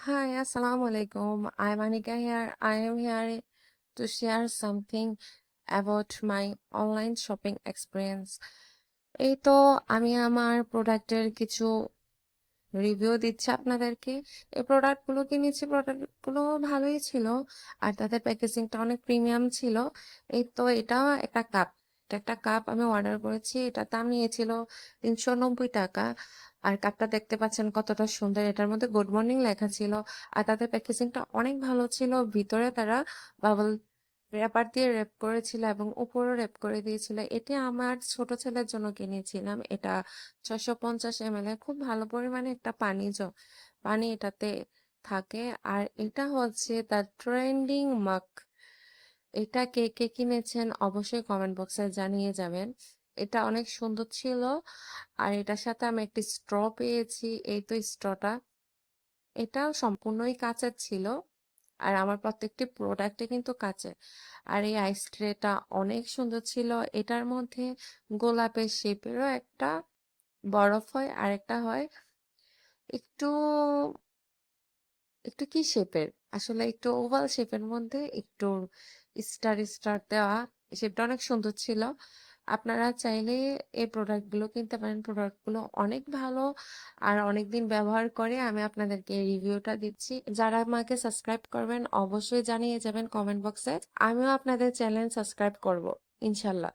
Hi, Assalamu alaikum. I'm Anika here. I am here to share something about my online shopping experience. এই তো আমি আমার প্রোডাক্টের কিছু রিভিউ দিচ্ছি আপনাদেরকে। এই প্রোডাক্টগুলো কিনেছি, প্রোডাক্টগুলো ভালোই ছিল আর তাদের প্যাকেজিংটা অনেক প্রিমিয়াম ছিল। এই তো এটা একটা কাপ, একটা কাপ আমি অর্ডার করেছি। এটার দাম নিয়েছিল 390 টাকা। আর কাপটা দেখতে পাচ্ছেন কতটা সুন্দর, এটার মধ্যে গুড মর্নিং লেখা ছিল। আর তাদের প্যাকেজিংটা অনেক ভালো ছিল। ভিতরে তারা বাবল র্যাপার দিয়ে র্যাপ করেছিল এবং উপরও র্যাপ করে দিয়েছিল। এটি আমার ছোট ছেলের জন্য কিনেছিলাম। এটা 650 ml এর খুব ভালো পরিমাণে একটা পানি এটাতে থাকে। আর এটা হচ্ছে দ্য ট্রেন্ডিং মাগ। এটা কে কে কিনেছেন অবশ্যই কমেন্ট বক্সে জানিয়ে যাবেন। এটা অনেক সুন্দর ছিল। আর এটার সাথে আমি একটি স্ট্র পেয়েছি। এই তো স্ট্রটা, এটাও সম্পূর্ণই কাঁচের ছিল। আর আমার প্রত্যেকটি প্রোডাক্টে কিন্তু কাঁচের। আর এই আইস ট্রেটা অনেক সুন্দর ছিল। এটার মধ্যে গোলাপের শেপেরও একটা বরফ হয়, আর একটা হয় একটু একটু কি শেপের, আসলে একটু ওভাল শেপের মধ্যে একটু স্টার স্টার দেওয়া। শেপটা অনেক সুন্দর ছিল। আপনারা চাইলে এই প্রোডাক্টগুলো কিনতে পারেন। প্রোডাক্টগুলো অনেক ভালো আর অনেকদিন ব্যবহার করে আমি আপনাদেরকে রিভিউটা দিচ্ছি। যারা আমাকে সাবস্ক্রাইব করবেন অবশ্যই জানিয়ে যাবেন কমেন্ট বক্সে। আমিও আপনাদের চ্যানেল সাবস্ক্রাইব করব ইনশাল্লাহ।